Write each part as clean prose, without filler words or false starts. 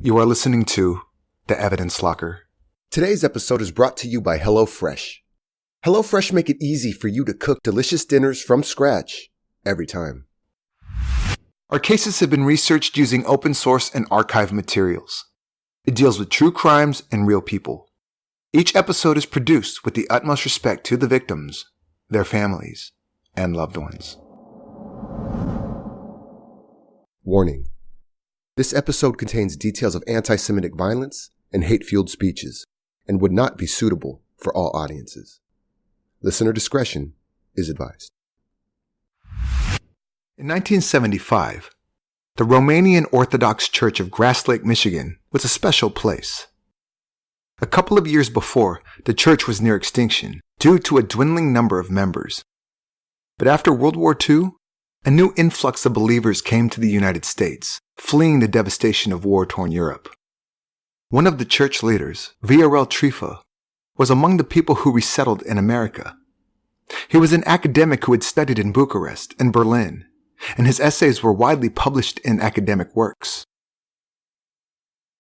You are listening to The Evidence Locker. Today's episode is brought to you by HelloFresh. HelloFresh make it easy for you to cook delicious dinners from scratch every time. Our cases have been researched using open source and archive materials. It deals with true crimes and real people. Each episode is produced with the utmost respect to the victims, their families, and loved ones. Warning. This episode contains details of anti-Semitic violence and hate-fueled speeches and would not be suitable for all audiences. Listener discretion is advised. In 1975, the Romanian Orthodox Church of Grass Lake, Michigan was a special place. A couple of years before, the church was near extinction due to a dwindling number of members. But after World War II, a new influx of believers came to the United States, fleeing the devastation of war-torn Europe. One of the church leaders, Valerian Trifa, was among the people who resettled in America. He was an academic who had studied in Bucharest and Berlin, and his essays were widely published in academic works.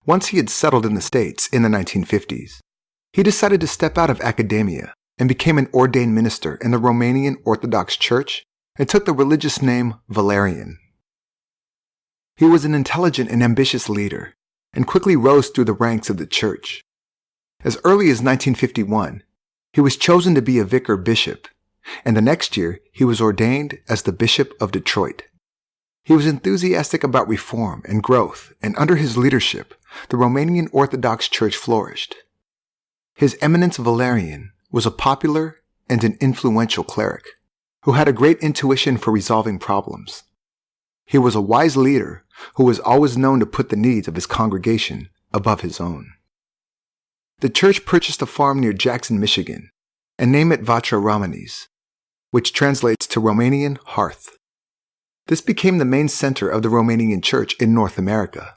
Once he had settled in the States in the 1950s, he decided to step out of academia and became an ordained minister in the Romanian Orthodox Church and took the religious name Valerian. He was an intelligent and ambitious leader and quickly rose through the ranks of the church. As early as 1951, he was chosen to be a vicar bishop, and the next year he was ordained as the Bishop of Detroit. He was enthusiastic about reform and growth, and under his leadership, the Romanian Orthodox Church flourished. His Eminence Valerian was a popular and an influential cleric who had a great intuition for resolving problems. He was a wise leader who was always known to put the needs of his congregation above his own. The church purchased a farm near Jackson, Michigan, and named it Vatra Romanis, which translates to Romanian hearth. This became the main center of the Romanian church in North America.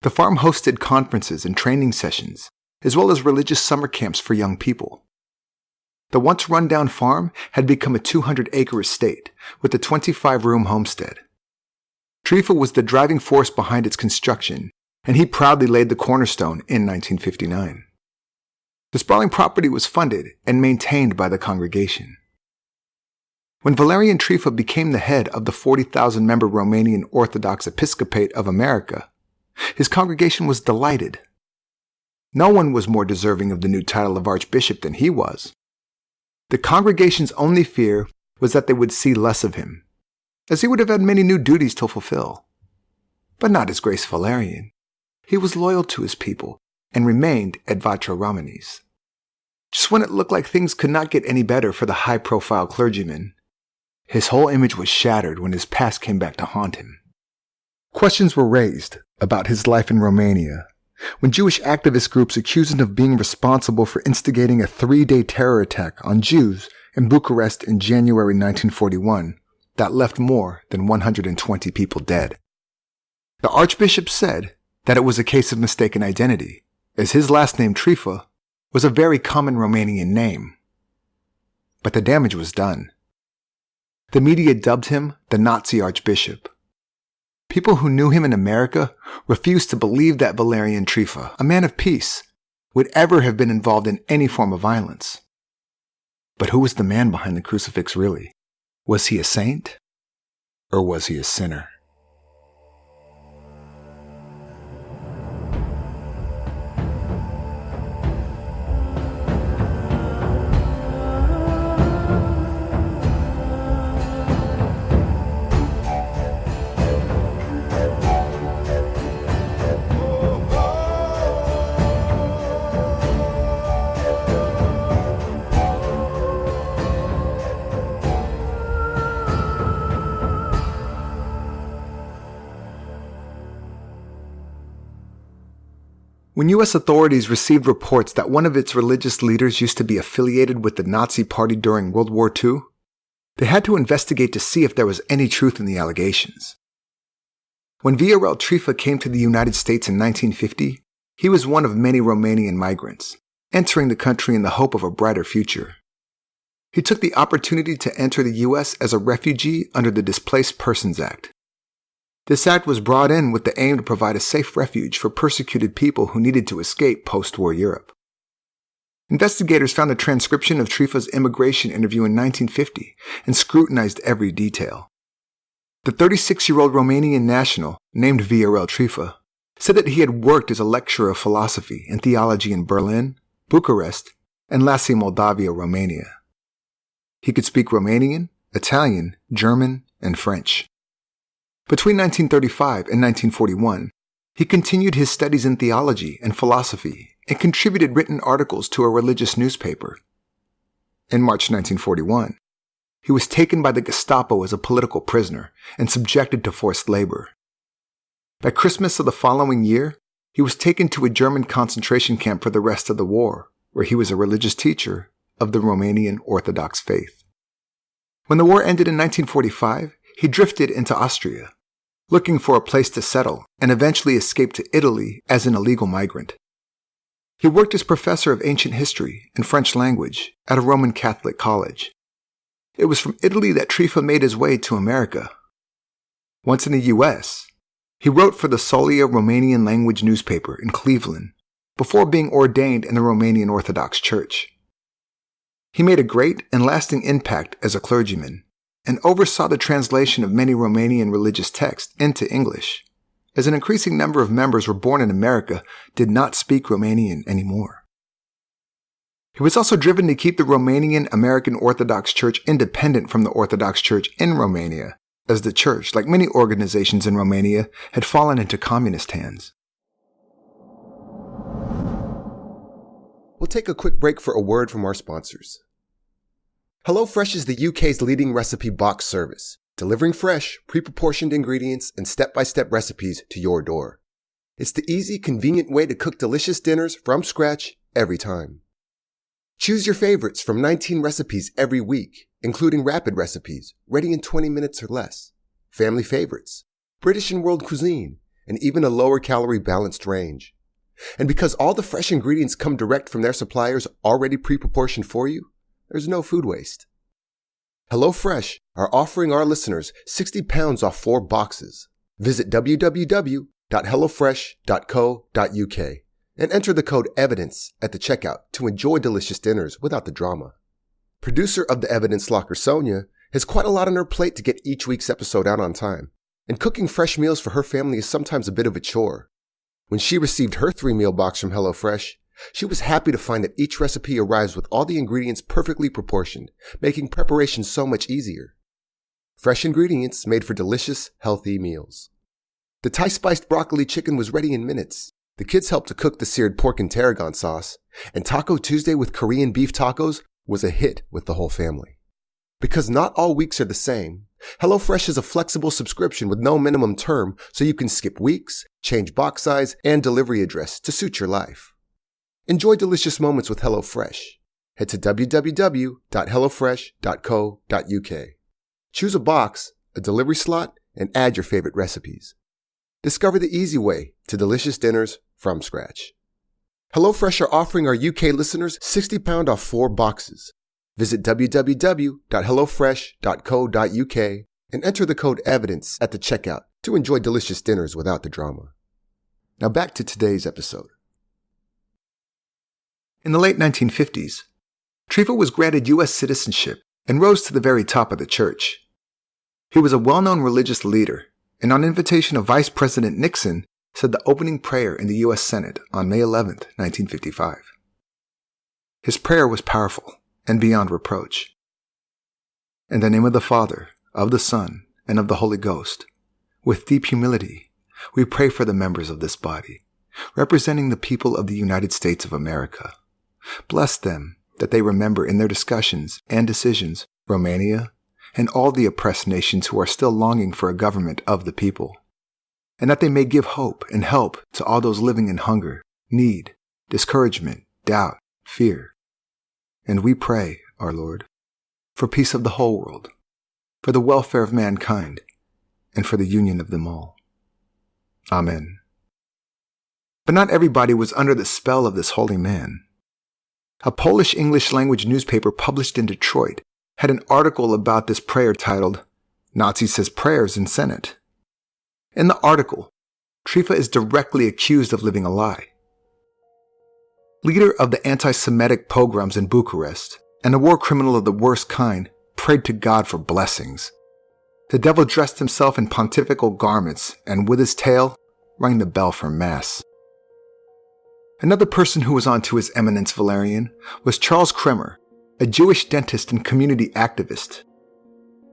The farm hosted conferences and training sessions, as well as religious summer camps for young people. The once run-down farm had become a 200-acre estate with a 25-room homestead. Trifa was the driving force behind its construction, and he proudly laid the cornerstone in 1959. The sprawling property was funded and maintained by the congregation. When Valerian Trifa became the head of the 40,000-member Romanian Orthodox Episcopate of America, his congregation was delighted. No one was more deserving of the new title of Archbishop than he was. The congregation's only fear was that they would see less of him, as he would have had many new duties to fulfill. But not His Grace Valerian. He was loyal to his people and remained at Vatra Romanis. Just when it looked like things could not get any better for the high-profile clergyman, his whole image was shattered when his past came back to haunt him. Questions were raised about his life in Romania when Jewish activist groups accused him of being responsible for instigating a 3-day terror attack on Jews in Bucharest in January 1941 that left more than 120 people dead. The Archbishop said that it was a case of mistaken identity, as his last name Trifa was a very common Romanian name. But the damage was done. The media dubbed him the Nazi Archbishop. People who knew him in America refused to believe that Valerian Trifa, a man of peace, would ever have been involved in any form of violence. But who was the man behind the crucifix really? Was he a saint? Or was he a sinner? When U.S. authorities received reports that one of its religious leaders used to be affiliated with the Nazi Party during World War II, they had to investigate to see if there was any truth in the allegations. When Valerian Trifa came to the United States in 1950, he was one of many Romanian migrants, entering the country in the hope of a brighter future. He took the opportunity to enter the U.S. as a refugee under the Displaced Persons Act. This act was brought in with the aim to provide a safe refuge for persecuted people who needed to escape post-war Europe. Investigators found a transcription of Trifa's immigration interview in 1950 and scrutinized every detail. The 36-year-old Romanian national, named Valerian Trifa, said that he had worked as a lecturer of philosophy and theology in Berlin, Bucharest, and Lasi, Moldavia, Romania. He could speak Romanian, Italian, German, and French. Between 1935 and 1941, he continued his studies in theology and philosophy and contributed written articles to a religious newspaper. In March 1941, he was taken by the Gestapo as a political prisoner and subjected to forced labor. By Christmas of the following year, he was taken to a German concentration camp for the rest of the war, where he was a religious teacher of the Romanian Orthodox faith. When the war ended in 1945, he drifted into Austria, looking for a place to settle, and eventually escaped to Italy as an illegal migrant. He worked as professor of ancient history and French language at a Roman Catholic college. It was from Italy that Trifa made his way to America. Once in the U.S., he wrote for the Sonya Romanian language newspaper in Cleveland before being ordained in the Romanian Orthodox Church. He made a great and lasting impact as a clergyman and oversaw the translation of many Romanian religious texts into English, as an increasing number of members were born in America did not speak Romanian anymore. He was also driven to keep the Romanian American Orthodox Church independent from the Orthodox Church in Romania, as the church, like many organizations in Romania, had fallen into communist hands. We'll take a quick break for a word from our sponsors. HelloFresh is the UK's leading recipe box service, delivering fresh, pre-proportioned ingredients and step-by-step recipes to your door. It's the easy, convenient way to cook delicious dinners from scratch every time. Choose your favorites from 19 recipes every week, including rapid recipes, ready in 20 minutes or less, family favorites, British and world cuisine, and even a lower-calorie balanced range. And because all the fresh ingredients come direct from their suppliers already pre-proportioned for you, there's no food waste. HelloFresh are offering our listeners £60 off 4 boxes. Visit www.hellofresh.co.uk and enter the code EVIDENCE at the checkout to enjoy delicious dinners without the drama. Producer of the Evidence Locker, Sonya, has quite a lot on her plate to get each week's episode out on time, and cooking fresh meals for her family is sometimes a bit of a chore. When she received her 3-meal box from HelloFresh, she was happy to find that each recipe arrives with all the ingredients perfectly proportioned, making preparation so much easier. Fresh ingredients made for delicious, healthy meals. The Thai-spiced broccoli chicken was ready in minutes. The kids helped to cook the seared pork and tarragon sauce, and Taco Tuesday with Korean beef tacos was a hit with the whole family. Because not all weeks are the same, HelloFresh is a flexible subscription with no minimum term, so you can skip weeks, change box size, and delivery address to suit your life. Enjoy delicious moments with HelloFresh. Head to www.hellofresh.co.uk. Choose a box, a delivery slot, and add your favorite recipes. Discover the easy way to delicious dinners from scratch. HelloFresh are offering our UK listeners £60 off 4 boxes. Visit www.hellofresh.co.uk and enter the code EVIDENCE at the checkout to enjoy delicious dinners without the drama. Now back to today's episode. In the late 1950s, Trifa was granted US citizenship and rose to the very top of the church. He was a well-known religious leader, and on invitation of Vice President Nixon, said the opening prayer in the U.S. Senate on May 11, 1955. His prayer was powerful and beyond reproach. In the name of the Father, of the Son, and of the Holy Ghost, with deep humility, we pray for the members of this body, representing the people of the United States of America. Bless them that they remember in their discussions and decisions Romania and all the oppressed nations who are still longing for a government of the people, and that they may give hope and help to all those living in hunger, need, discouragement, doubt, fear. And we pray, our Lord, for peace of the whole world, for the welfare of mankind, and for the union of them all. Amen. But not everybody was under the spell of this holy man. A Polish English language newspaper published in Detroit had an article about this prayer titled, "Nazi Says Prayers in Senate." In the article, Trifa is directly accused of living a lie. Leader of the anti-Semitic pogroms in Bucharest and a war criminal of the worst kind, prayed to God for blessings. The devil dressed himself in pontifical garments and with his tail rang the bell for Mass. Another person who was on to His Eminence Valerian was Charles Kremer, a Jewish dentist and community activist.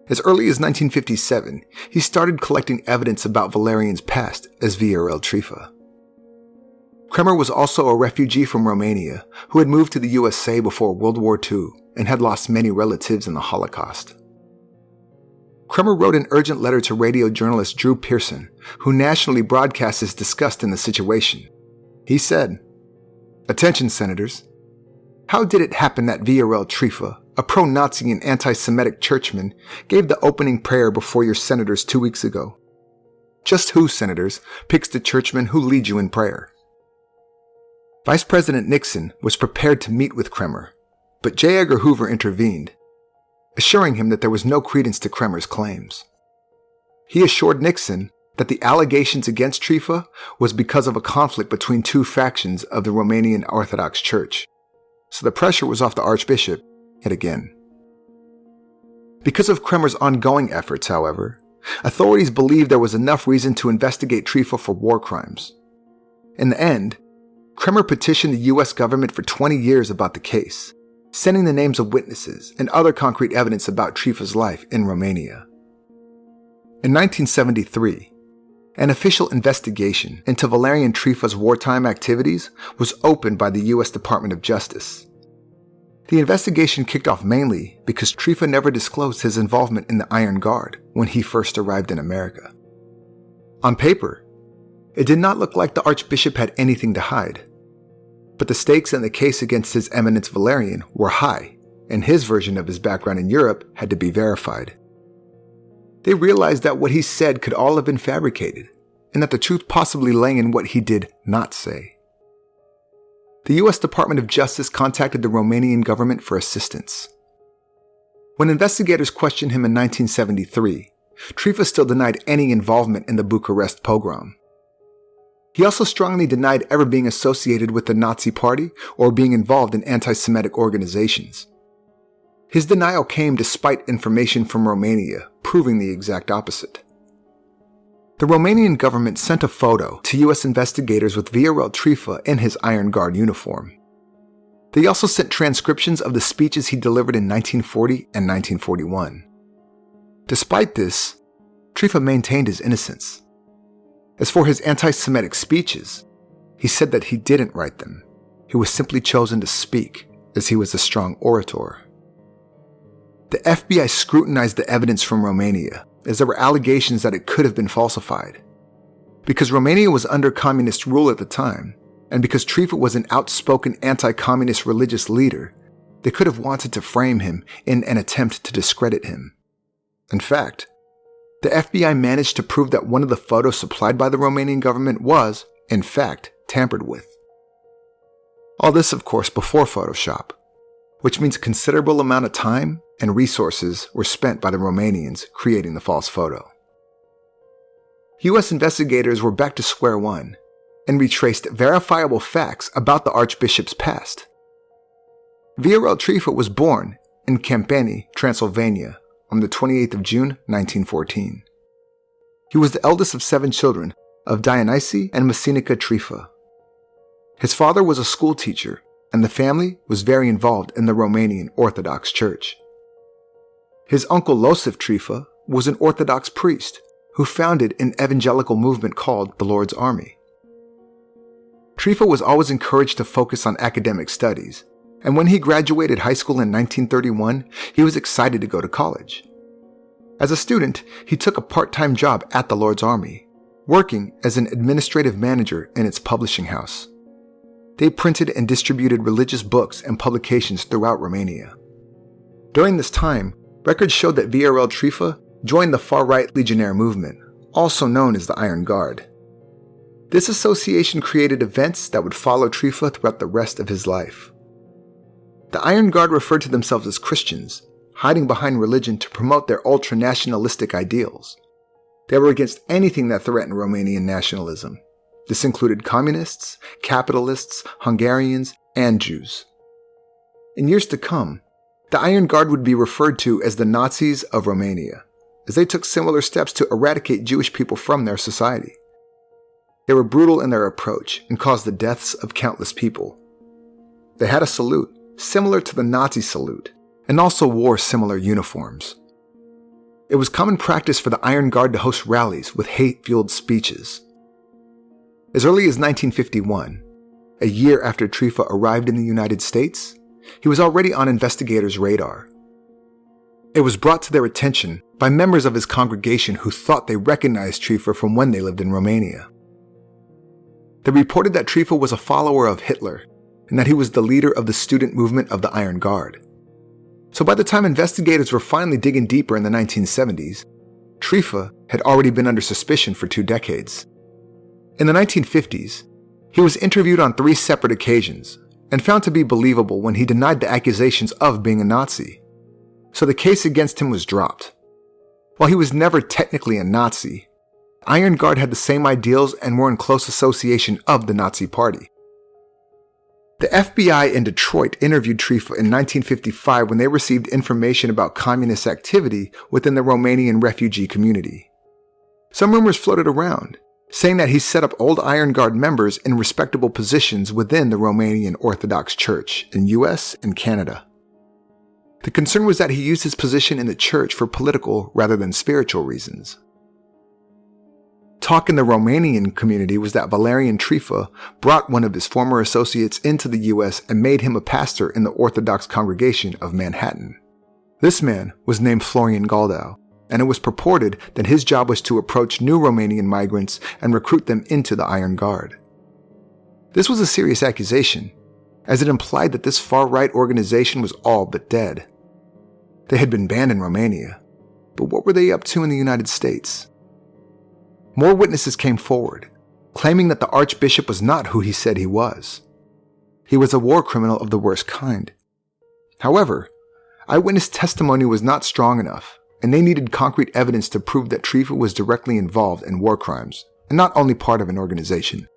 As early as 1957, he started collecting evidence about Valerian's past as VRL Trifa. Kremer was also a refugee from Romania who had moved to the USA before World War II and had lost many relatives in the Holocaust. Kremer wrote an urgent letter to radio journalist Drew Pearson, who nationally broadcast his disgust in the situation. He said, "Attention, Senators. How did it happen that VRL Trifa, a pro-Nazi and anti-Semitic churchman, gave the opening prayer before your senators 2 weeks ago? Just who, Senators, picks the churchman who leads you in prayer?" Vice President Nixon was prepared to meet with Kremer, but J. Edgar Hoover intervened, assuring him that there was no credence to Kremer's claims. He assured Nixon that the allegations against Trifa was because of a conflict between two factions of the Romanian Orthodox Church, so the pressure was off the Archbishop yet again. Because of Kremer's ongoing efforts, however, authorities believed there was enough reason to investigate Trifa for war crimes. In the end, Kremer petitioned the US government for 20 years about the case, sending the names of witnesses and other concrete evidence about Trifa's life in Romania. In 1973, an official investigation into Valerian Trifa's wartime activities was opened by the US Department of Justice. The investigation kicked off mainly because Trifa never disclosed his involvement in the Iron Guard when he first arrived in America. On paper, it did not look like the Archbishop had anything to hide, but the stakes in the case against His Eminence Valerian were high, and his version of his background in Europe had to be verified. They realized that what he said could all have been fabricated, and that the truth possibly lay in what he did not say. The US Department of Justice contacted the Romanian government for assistance. When investigators questioned him in 1973, Trifa still denied any involvement in the Bucharest pogrom. He also strongly denied ever being associated with the Nazi Party or being involved in anti-Semitic organizations. His denial came despite information from Romania proving the exact opposite. The Romanian government sent a photo to US investigators with VRL Trifa in his Iron Guard uniform. They also sent transcriptions of the speeches he delivered in 1940 and 1941. Despite this, Trifa maintained his innocence. As for his anti-Semitic speeches, he said that he didn't write them. He was simply chosen to speak, as he was a strong orator. The FBI scrutinized the evidence from Romania, as there were allegations that it could have been falsified. Because Romania was under communist rule at the time, and because Trifa was an outspoken anti-communist religious leader, they could have wanted to frame him in an attempt to discredit him. In fact, the FBI managed to prove that one of the photos supplied by the Romanian government was, in fact, tampered with. All this, of course, before Photoshop, which means a considerable amount of time and resources were spent by the Romanians creating the false photo. US investigators were back to square one and retraced verifiable facts about the Archbishop's past. VRL Trifa was born in Campani, Transylvania, on the 28th of June, 1914. He was the eldest of 7 children of Dionysi and Masinica Trifa. His father was a school teacher, and the family was very involved in the Romanian Orthodox Church. His uncle Losif Trifa was an Orthodox priest who founded an evangelical movement called the Lord's Army. Trifa was always encouraged to focus on academic studies, and when he graduated high school in 1931, he was excited to go to college. As a student, he took a part-time job at the Lord's Army, working as an administrative manager in its publishing house. They printed and distributed religious books and publications throughout Romania. During this time, records showed that VRL Trifa joined the far-right legionnaire movement, also known as the Iron Guard. This association created events that would follow Trifa throughout the rest of his life. The Iron Guard referred to themselves as Christians, hiding behind religion to promote their ultra-nationalistic ideals. They were against anything that threatened Romanian nationalism. This included communists, capitalists, Hungarians, and Jews. In years to come, the Iron Guard would be referred to as the Nazis of Romania, as they took similar steps to eradicate Jewish people from their society. They were brutal in their approach and caused the deaths of countless people. They had a salute, similar to the Nazi salute, and also wore similar uniforms. It was common practice for the Iron Guard to host rallies with hate-fueled speeches. As early as 1951, a year after Trifa arrived in the United States, he was already on investigators' radar. It was brought to their attention by members of his congregation who thought they recognized Trifa from when they lived in Romania. They reported that Trifa was a follower of Hitler and that he was the leader of the student movement of the Iron Guard. So by the time investigators were finally digging deeper in the 1970s, Trifa had already been under suspicion for 2 decades. In the 1950s, he was interviewed on 3 separate occasions and found to be believable when he denied the accusations of being a Nazi. So the case against him was dropped. While he was never technically a Nazi, Iron Guard had the same ideals and were in close association of the Nazi Party. The FBI in Detroit interviewed Trifa in 1955 when they received information about communist activity within the Romanian refugee community. Some rumors floated around, saying that he set up old Iron Guard members in respectable positions within the Romanian Orthodox Church in US and Canada. The concern was that he used his position in the church for political rather than spiritual reasons. Talk in the Romanian community was that Valerian Trifa brought one of his former associates into the US and made him a pastor in the Orthodox congregation of Manhattan. This man was named Florian Galdau, and it was purported that his job was to approach new Romanian migrants and recruit them into the Iron Guard. This was a serious accusation, as it implied that this far-right organization was all but dead. They had been banned in Romania, but what were they up to in the United States? More witnesses came forward, claiming that the Archbishop was not who he said he was. He was a war criminal of the worst kind. However, eyewitness testimony was not strong enough, and they needed concrete evidence to prove that Trifa was directly involved in war crimes, and not only part of an organization.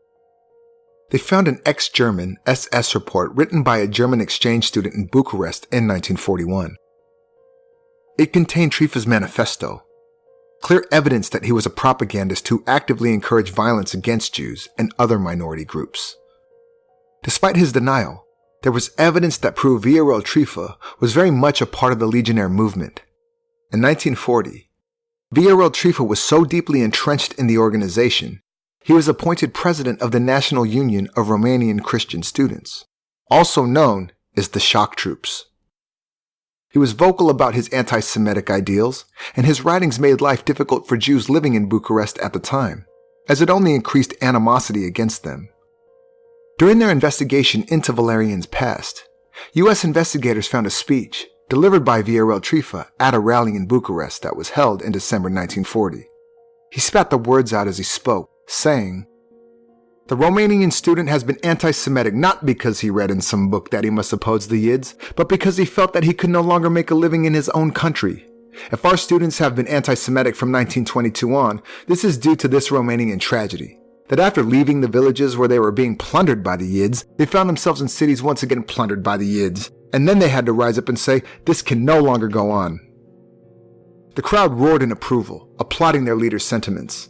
They found an ex-German SS report written by a German exchange student in Bucharest in 1941. It contained Trifa's manifesto, clear evidence that he was a propagandist who actively encouraged violence against Jews and other minority groups. Despite his denial, there was evidence that proved VRL Trifa was very much a part of the Legionnaire movement. In 1940, VRL Trifa was so deeply entrenched in the organization, he was appointed president of the National Union of Romanian Christian Students, also known as the Shock Troops. He was vocal about his anti-Semitic ideals, and his writings made life difficult for Jews living in Bucharest at the time, as it only increased animosity against them. During their investigation into Valerian's past, US investigators found a speech delivered by VRL Trifa at a rally in Bucharest that was held in December 1940. He spat the words out as he spoke, saying, "The Romanian student has been anti-Semitic not because he read in some book that he must oppose the Yids, but because he felt that he could no longer make a living in his own country. If our students have been anti-Semitic from 1922 on, this is due to this Romanian tragedy, that after leaving the villages where they were being plundered by the Yids, they found themselves in cities once again plundered by the Yids, and then they had to rise up and say, this can no longer go on." The crowd roared in approval, applauding their leader's sentiments.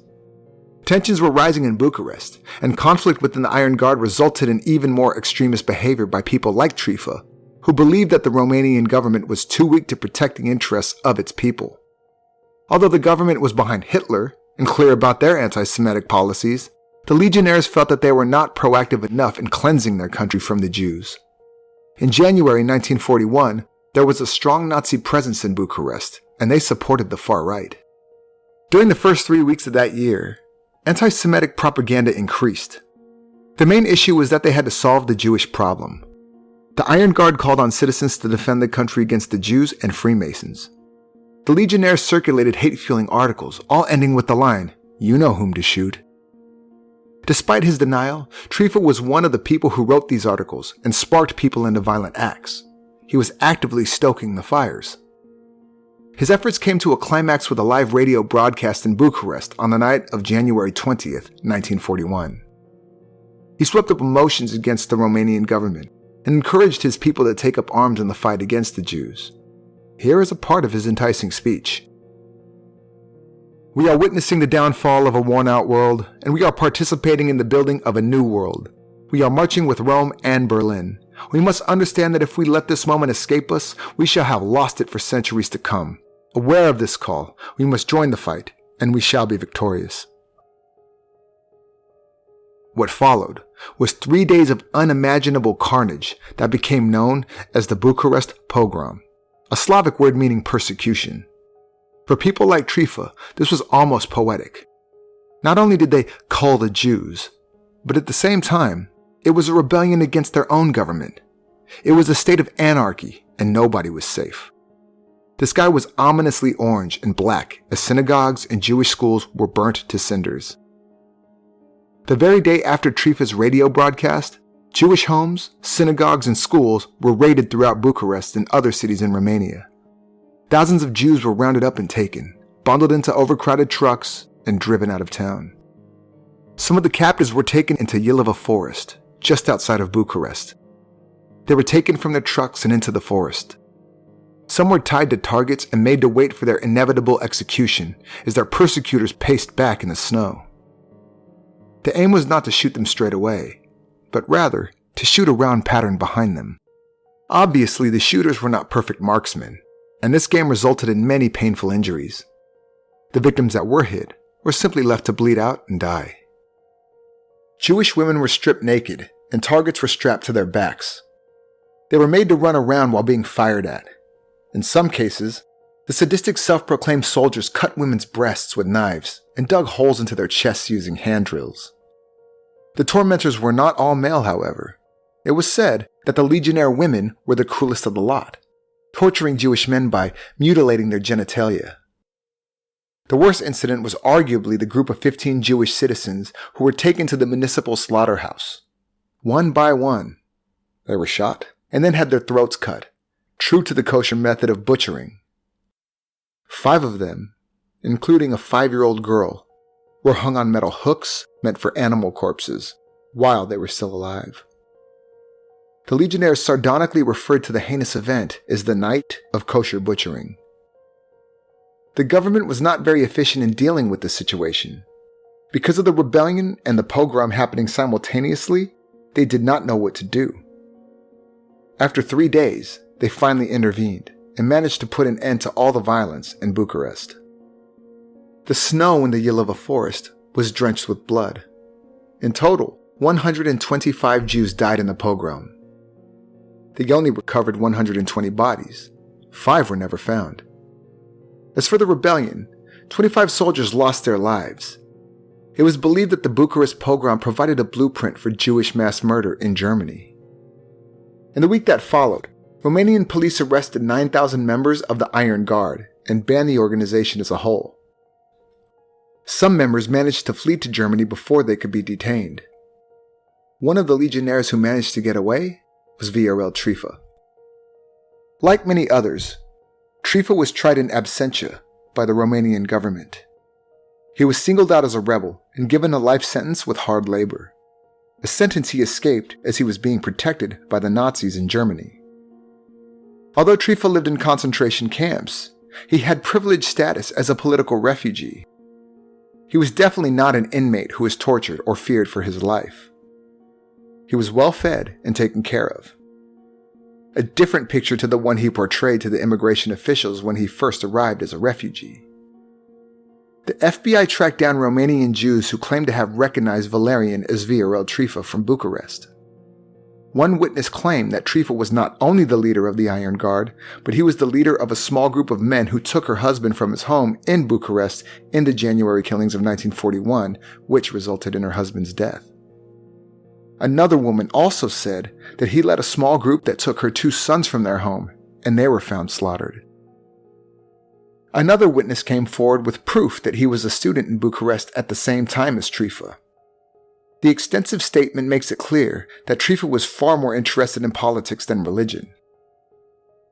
Tensions were rising in Bucharest, and conflict within the Iron Guard resulted in even more extremist behavior by people like Trifa, who believed that the Romanian government was too weak to protect the interests of its people. Although the government was behind Hitler and clear about their anti-Semitic policies, the Legionnaires felt that they were not proactive enough in cleansing their country from the Jews. In January 1941, there was a strong Nazi presence in Bucharest, and they supported the far right. During the first 3 weeks of that year, anti-Semitic propaganda increased. The main issue was that they had to solve the Jewish problem. The Iron Guard called on citizens to defend the country against the Jews and Freemasons. The Legionnaires circulated hate-fueling articles, all ending with the line, "You know whom to shoot." Despite his denial, Trifa was one of the people who wrote these articles and sparked people into violent acts. He was actively stoking the fires. His efforts came to a climax with a live radio broadcast in Bucharest on the night of January 20th, 1941. He swept up emotions against the Romanian government and encouraged his people to take up arms in the fight against the Jews. Here is a part of his enticing speech. "We are witnessing the downfall of a worn-out world, and we are participating in the building of a new world. We are marching with Rome and Berlin. We must understand that if we let this moment escape us, we shall have lost it for centuries to come. Aware of this call, we must join the fight, and we shall be victorious." What followed was 3 days of unimaginable carnage that became known as the Bucharest pogrom, a Slavic word meaning persecution. For people like Trifa, this was almost poetic. Not only did they cull the Jews, but at the same time, it was a rebellion against their own government. It was a state of anarchy, and nobody was safe. The sky was ominously orange and black as synagogues and Jewish schools were burnt to cinders. The very day after Trifa's radio broadcast, Jewish homes, synagogues, and schools were raided throughout Bucharest and other cities in Romania. Thousands of Jews were rounded up and taken, bundled into overcrowded trucks, and driven out of town. Some of the captives were taken into Yilova Forest, just outside of Bucharest. They were taken from their trucks and into the forest. Some were tied to targets and made to wait for their inevitable execution as their persecutors paced back in the snow. The aim was not to shoot them straight away, but rather to shoot a round pattern behind them. Obviously, the shooters were not perfect marksmen, and this game resulted in many painful injuries. The victims that were hit were simply left to bleed out and die. Jewish women were stripped naked, and targets were strapped to their backs. They were made to run around while being fired at. In some cases, the sadistic self-proclaimed soldiers cut women's breasts with knives and dug holes into their chests using hand drills. The tormentors were not all male, however. It was said that the legionnaire women were the cruelest of the lot, torturing Jewish men by mutilating their genitalia. The worst incident was arguably the group of 15 Jewish citizens who were taken to the municipal slaughterhouse. One by one, they were shot and then had their throats cut, true to the kosher method of butchering. 5 of them, including a 5-year-old girl, were hung on metal hooks meant for animal corpses while they were still alive. The legionnaires sardonically referred to the heinous event as the Night of Kosher Butchering. The government was not very efficient in dealing with this situation. Because of the rebellion and the pogrom happening simultaneously, they did not know what to do. After 3 days, they finally intervened and managed to put an end to all the violence in Bucharest. The snow in the Yilova Forest was drenched with blood. In total, 125 Jews died in the pogrom. They only recovered 120 bodies. 5 were never found. As for the rebellion, 25 soldiers lost their lives. It was believed that the Bucharest pogrom provided a blueprint for Jewish mass murder in Germany. In the week that followed, Romanian police arrested 9,000 members of the Iron Guard and banned the organization as a whole. Some members managed to flee to Germany before they could be detained. One of the legionnaires who managed to get away was Valerian Trifa. Like many others, Trifa was tried in absentia by the Romanian government. He was singled out as a rebel and given a life sentence with hard labor, a sentence he escaped as he was being protected by the Nazis in Germany. Although Trifa lived in concentration camps, he had privileged status as a political refugee. He was definitely not an inmate who was tortured or feared for his life. He was well fed and taken care of. A different picture to the one he portrayed to the immigration officials when he first arrived as a refugee. The FBI tracked down Romanian Jews who claimed to have recognized Valerian as Valerian Trifa from Bucharest. One witness claimed that Trifa was not only the leader of the Iron Guard, but he was the leader of a small group of men who took her husband from his home in Bucharest in the January killings of 1941, which resulted in her husband's death. Another woman also said that he led a small group that took her 2 sons from their home, and they were found slaughtered. Another witness came forward with proof that he was a student in Bucharest at the same time as Trifa. The extensive statement makes it clear that Trifa was far more interested in politics than religion.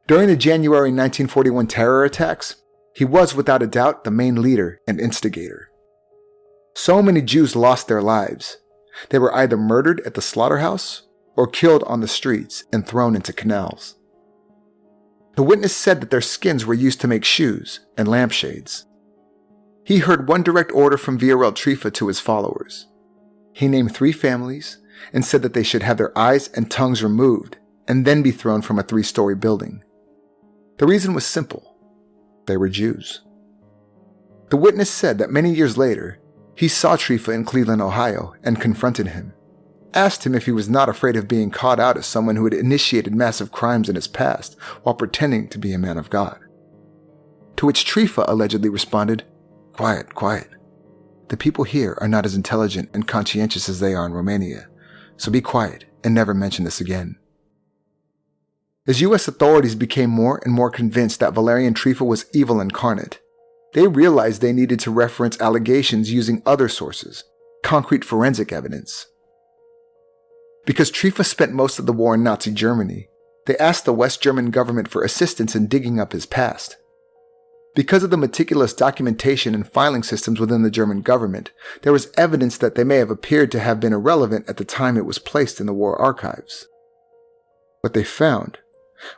During the January 1941 terror attacks, He was without a doubt the main leader and instigator. So many Jews lost their lives. They were either murdered at the slaughterhouse or killed on the streets and thrown into canals. The witness said that their skins were used to make shoes and lampshades. He heard one direct order from Valerian Trifa to his followers. He named 3 families and said that they should have their eyes and tongues removed and then be thrown from a 3-story building. The reason was simple. They were Jews. The witness said that many years later, he saw Trifa in Cleveland, Ohio, and confronted him, asked him if he was not afraid of being caught out as someone who had initiated massive crimes in his past while pretending to be a man of God. To which Trifa allegedly responded, "Quiet, quiet. The people here are not as intelligent and conscientious as they are in Romania, so be quiet and never mention this again." As U.S. authorities became more and more convinced that Valerian Trifa was evil incarnate, they realized they needed to reference allegations using other sources, concrete forensic evidence. Because Trifa spent most of the war in Nazi Germany, they asked the West German government for assistance in digging up his past. Because of the meticulous documentation and filing systems within the German government, there was evidence that they may have appeared to have been irrelevant at the time it was placed in the war archives. What they found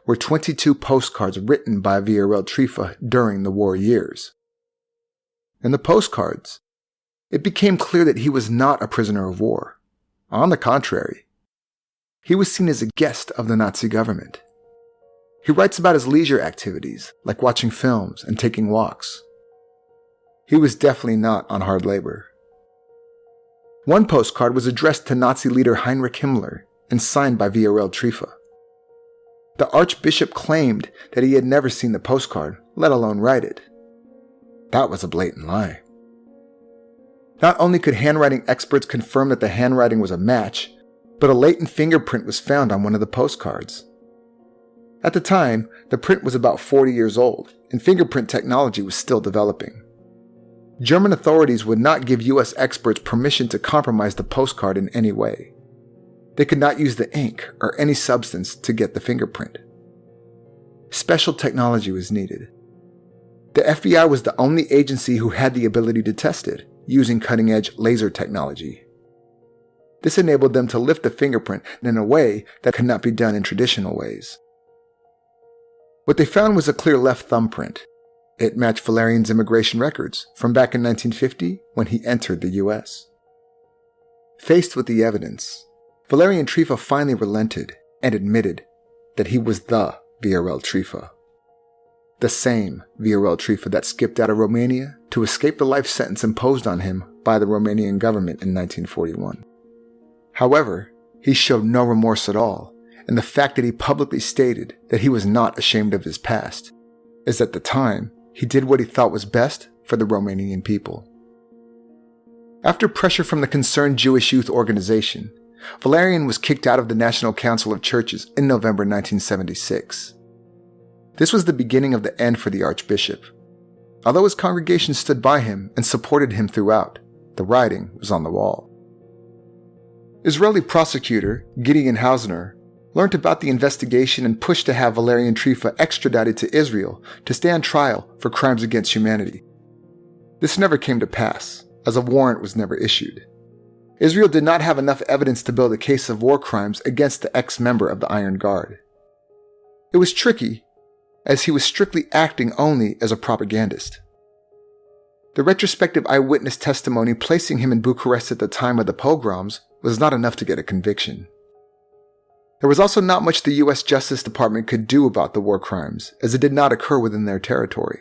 were 22 postcards written by Valerian Trifa during the war years. In the postcards, it became clear that he was not a prisoner of war. On the contrary, he was seen as a guest of the Nazi government. He writes about his leisure activities, like watching films and taking walks. He was definitely not on hard labor. One postcard was addressed to Nazi leader Heinrich Himmler and signed by Valerian Trifa. The Archbishop claimed that he had never seen the postcard, let alone write it. That was a blatant lie. Not only could handwriting experts confirm that the handwriting was a match, but a latent fingerprint was found on one of the postcards. At the time, the print was about 40 years old, and fingerprint technology was still developing. German authorities would not give U.S. experts permission to compromise the postcard in any way. They could not use the ink or any substance to get the fingerprint. Special technology was needed. The FBI was the only agency who had the ability to test it, using cutting-edge laser technology. This enabled them to lift the fingerprint in a way that could not be done in traditional ways. What they found was a clear left thumbprint. It matched Valerian's immigration records from back in 1950 when he entered the U.S. Faced with the evidence, Valerian Trifa finally relented and admitted that he was the Valerian Trifa. The same Valerian Trifa that skipped out of Romania to escape the life sentence imposed on him by the Romanian government in 1941. However, he showed no remorse at all, and the fact that he publicly stated that he was not ashamed of his past is at the time he did what he thought was best for the Romanian people. After pressure from the Concerned Jewish Youth Organization, Valerian was kicked out of the National Council of Churches in November 1976. This was the beginning of the end for the Archbishop. Although his congregation stood by him and supported him throughout, the writing was on the wall. Israeli prosecutor Gideon Hausner learned about the investigation and pushed to have Valerian Trifa extradited to Israel to stand trial for crimes against humanity. This never came to pass, as a warrant was never issued. Israel did not have enough evidence to build a case of war crimes against the ex-member of the Iron Guard. It was tricky, as he was strictly acting only as a propagandist. The retrospective eyewitness testimony placing him in Bucharest at the time of the pogroms was not enough to get a conviction. There was also not much the U.S. Justice Department could do about the war crimes, as it did not occur within their territory.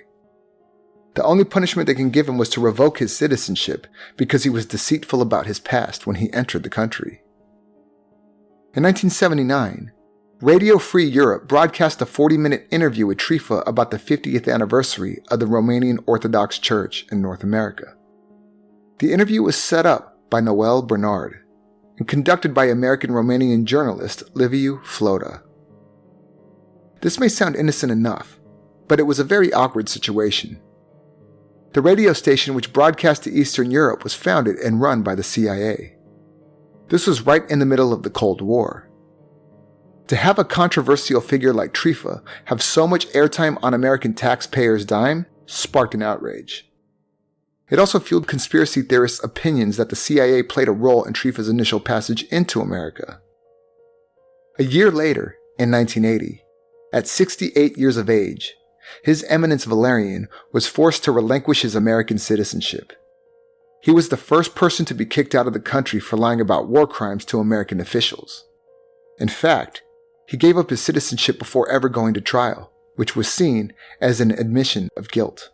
The only punishment they can give him was to revoke his citizenship because he was deceitful about his past when he entered the country. In 1979, Radio Free Europe broadcast a 40-minute interview with Trifa about the 50th anniversary of the Romanian Orthodox Church in North America. The interview was set up by Noel Bernard and conducted by American-Romanian journalist Liviu Flota. This may sound innocent enough, but it was a very awkward situation. The radio station which broadcast to Eastern Europe was founded and run by the CIA. This was right in the middle of the Cold War. To have a controversial figure like Trifa have so much airtime on American taxpayers' dime sparked an outrage. It also fueled conspiracy theorists' opinions that the CIA played a role in Trifa's initial passage into America. A year later, in 1980, at 68 years of age, His Eminence Valerian was forced to relinquish his American citizenship. He was the first person to be kicked out of the country for lying about war crimes to American officials. In fact, he gave up his citizenship before ever going to trial, which was seen as an admission of guilt.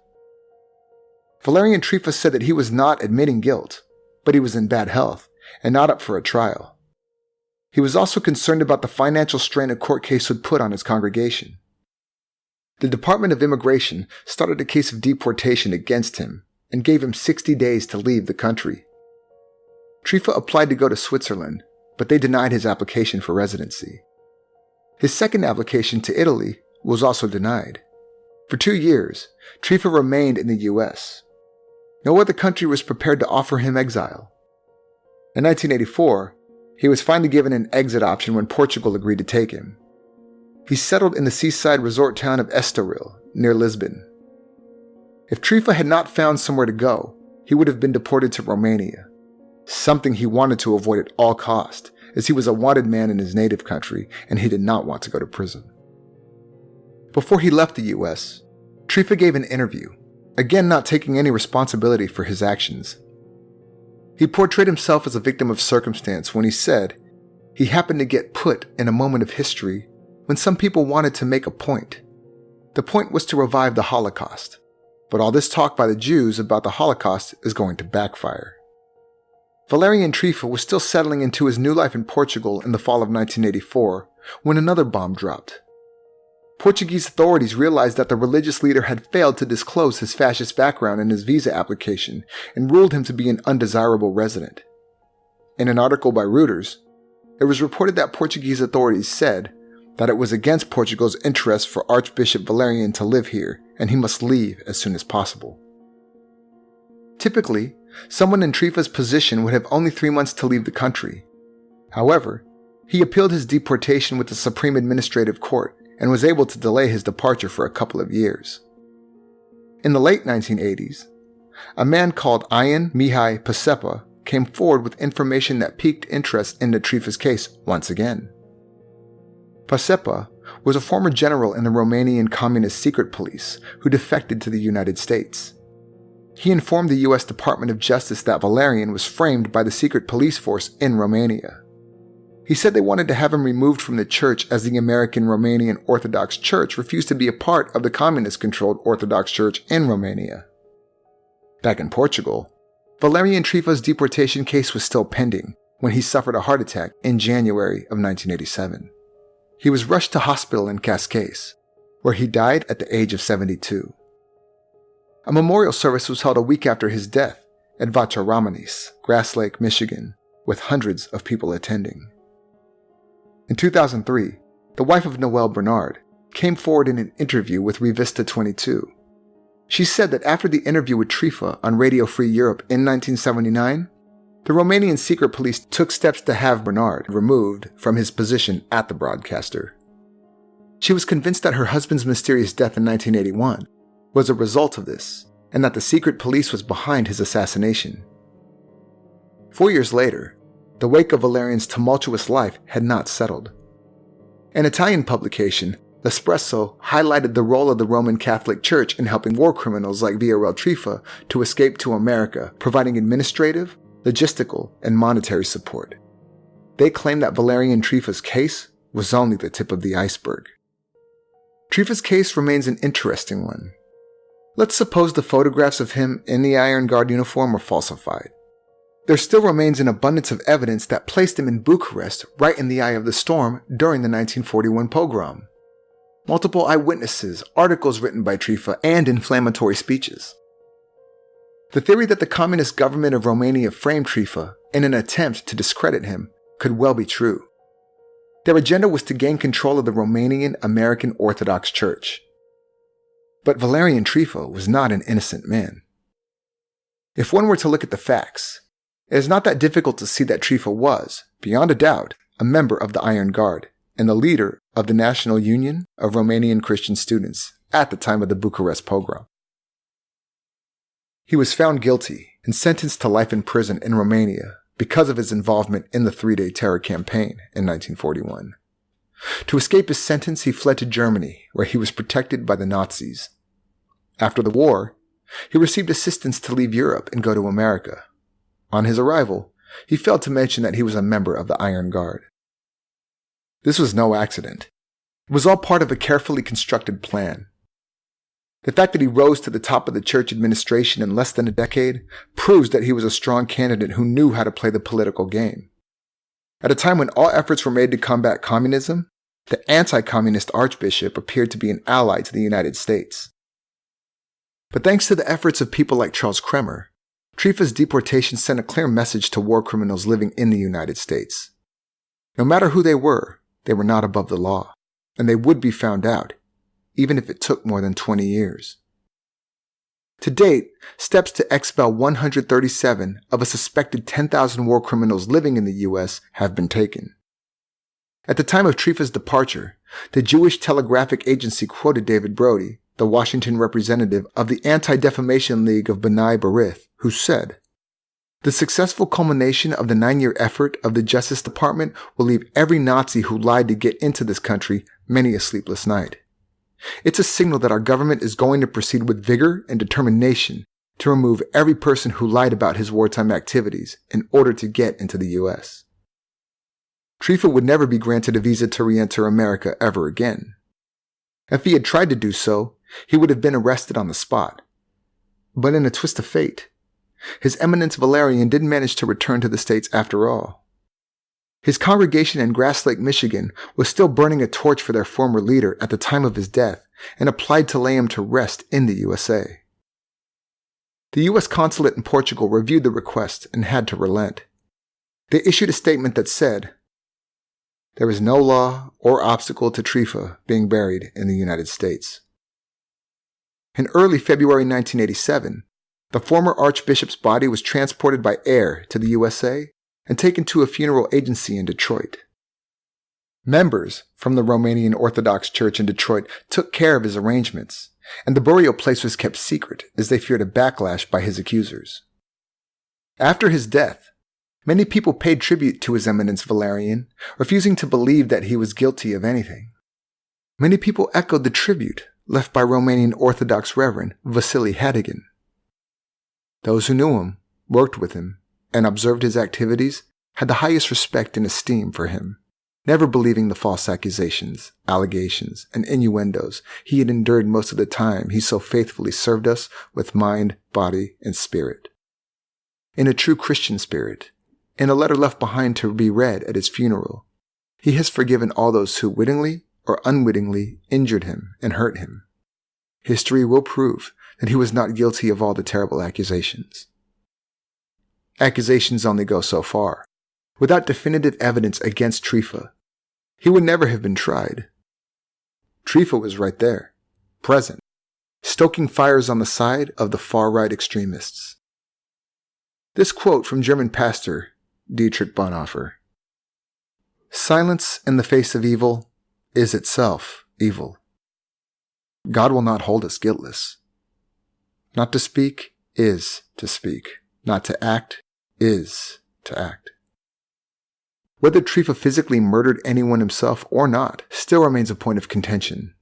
Valerian Trifa said that he was not admitting guilt, but he was in bad health and not up for a trial. He was also concerned about the financial strain a court case would put on his congregation. The Department of Immigration started a case of deportation against him and gave him 60 days to leave the country. Trifa applied to go to Switzerland, but they denied his application for residency. His second application to Italy was also denied. For 2 years, Trifa remained in the US. No other country was prepared to offer him exile. In 1984, he was finally given an exit option when Portugal agreed to take him. He settled in the seaside resort town of Estoril, near Lisbon. If Trifa had not found somewhere to go, he would have been deported to Romania, something he wanted to avoid at all cost, as he was a wanted man in his native country and he did not want to go to prison. Before he left the US, Trifa gave an interview, again not taking any responsibility for his actions. He portrayed himself as a victim of circumstance when he said he happened to get put in a moment of history when some people wanted to make a point. The point was to revive the Holocaust, but all this talk by the Jews about the Holocaust is going to backfire. Valerian Trifa was still settling into his new life in Portugal in the fall of 1984 when another bomb dropped. Portuguese authorities realized that the religious leader had failed to disclose his fascist background in his visa application and ruled him to be an undesirable resident. In an article by Reuters, it was reported that Portuguese authorities said that it was against Portugal's interest for Archbishop Valerian to live here and he must leave as soon as possible. Typically, someone in Trifa's position would have only 3 months to leave the country. However, he appealed his deportation with the Supreme Administrative Court and was able to delay his departure for a couple of years. In the late 1980s, a man called Ion Mihai Pacepa came forward with information that piqued interest into Trifa's case once again. Pacepa was a former general in the Romanian Communist secret police who defected to the United States. He informed the US Department of Justice that Valerian was framed by the secret police force in Romania. He said they wanted to have him removed from the church as the American Romanian Orthodox Church refused to be a part of the communist-controlled Orthodox Church in Romania. Back in Portugal, Valerian Trifa's deportation case was still pending when he suffered a heart attack in January of 1987. He was rushed to hospital in Cascais, where he died at the age of 72. A memorial service was held a week after his death at Vacha Ramanis, Grass Lake, Michigan, with hundreds of people attending. In 2003, the wife of Noel Bernard came forward in an interview with Revista 22. She said that after the interview with Trifa on Radio Free Europe in 1979, the Romanian secret police took steps to have Bernard removed from his position at the broadcaster. She was convinced that her husband's mysterious death in 1981 was a result of this, and that the secret police was behind his assassination. 4 years later, the wake of Valerian's tumultuous life had not settled. An Italian publication, L'Espresso, highlighted the role of the Roman Catholic Church in helping war criminals like Valerian Trifa to escape to America, providing administrative, logistical, and monetary support. They claimed that Valerian Trifa's case was only the tip of the iceberg. Trifa's case remains an interesting one. Let's suppose the photographs of him in the Iron Guard uniform were falsified. There still remains an abundance of evidence that placed him in Bucharest right in the eye of the storm during the 1941 pogrom. Multiple eyewitnesses, articles written by Trifa, and inflammatory speeches. The theory that the communist government of Romania framed Trifa in an attempt to discredit him could well be true. Their agenda was to gain control of the Romanian American Orthodox Church. But Valerian Trifa was not an innocent man. If one were to look at the facts, it is not that difficult to see that Trifa was, beyond a doubt, a member of the Iron Guard and the leader of the National Union of Romanian Christian Students at the time of the Bucharest pogrom. He was found guilty and sentenced to life in prison in Romania because of his involvement in the three-day terror campaign in 1941. To escape his sentence, he fled to Germany, where he was protected by the Nazis. After the war, he received assistance to leave Europe and go to America. On his arrival, he failed to mention that he was a member of the Iron Guard. This was no accident. It was all part of a carefully constructed plan. The fact that he rose to the top of the church administration in less than a decade proves that he was a strong candidate who knew how to play the political game. At a time when all efforts were made to combat communism, the anti-communist Archbishop appeared to be an ally to the United States. But thanks to the efforts of people like Charles Kremer, Trifa's deportation sent a clear message to war criminals living in the United States. No matter who they were not above the law, and they would be found out, even if it took more than 20 years. To date, steps to expel 137 of a suspected 10,000 war criminals living in the U.S. have been taken. At the time of Trifa's departure, the Jewish Telegraphic Agency quoted David Brody, the Washington representative of the Anti-Defamation League of B'nai B'rith, who said, "The successful culmination of the 9-year effort of the Justice Department will leave every Nazi who lied to get into this country many a sleepless night. It's a signal that our government is going to proceed with vigor and determination to remove every person who lied about his wartime activities in order to get into the U.S." Trifa would never be granted a visa to re-enter America ever again. If he had tried to do so, he would have been arrested on the spot. But in a twist of fate, His Eminence Valerian didn't manage to return to the States after all. His congregation in Grass Lake, Michigan was still burning a torch for their former leader at the time of his death and applied to lay him to rest in the USA. The U.S. consulate in Portugal reviewed the request and had to relent. They issued a statement that said, "There is no law or obstacle to Trifa being buried in the United States." In early February 1987, the former Archbishop's body was transported by air to the USA and taken to a funeral agency in Detroit. Members from the Romanian Orthodox Church in Detroit took care of his arrangements, and the burial place was kept secret as they feared a backlash by his accusers. After his death, many people paid tribute to His Eminence Valerian, refusing to believe that he was guilty of anything. Many people echoed the tribute left by Romanian Orthodox Reverend Vasile Hadigan. Those who knew him, worked with him, and observed his activities had the highest respect and esteem for him, never believing the false accusations, allegations, and innuendos he had endured most of the time he so faithfully served us with mind, body, and spirit. In a true Christian spirit, in a letter left behind to be read at his funeral, he has forgiven all those who wittingly or unwittingly injured him and hurt him. History will prove that he was not guilty of all the terrible accusations. Accusations only go so far. Without definitive evidence against Trifa, he would never have been tried. Trifa was right there, present, stoking fires on the side of the far-right extremists. This quote from German pastor Dietrich Bonhoeffer: "Silence in the face of evil is itself evil. God will not hold us guiltless. Not to speak is to speak. Not to act is to act." Whether Trifa physically murdered anyone himself or not still remains a point of contention.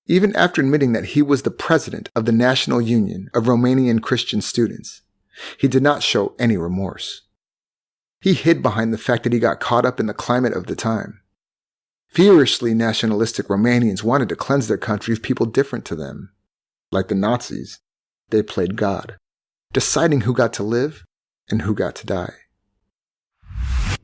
Even after admitting that he was the president of the National Union of Romanian Christian Students, he did not show any remorse. He hid behind the fact that he got caught up in the climate of the time. Furiously nationalistic Romanians wanted to cleanse their country of people different to them. Like the Nazis, they played God, deciding who got to live and who got to die.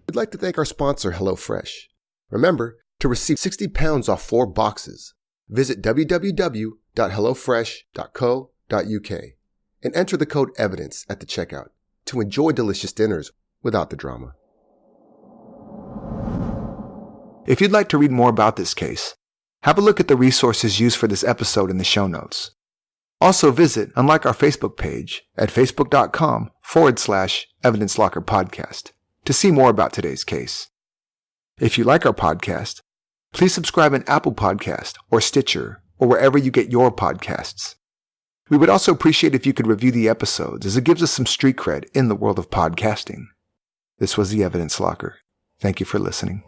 We'd like to thank our sponsor, HelloFresh. Remember, to receive 60 pounds off 4 boxes, visit www.hellofresh.co.uk and enter the code EVIDENCE at the checkout to enjoy delicious dinners without the drama. If you'd like to read more about this case, have a look at the resources used for this episode in the show notes. Also visit and like our Facebook page at facebook.com/Evidence Locker Podcast to see more about today's case. If you like our podcast, please subscribe on Apple Podcast or Stitcher or wherever you get your podcasts. We would also appreciate if you could review the episodes, as it gives us some street cred in the world of podcasting. This was the Evidence Locker. Thank you for listening.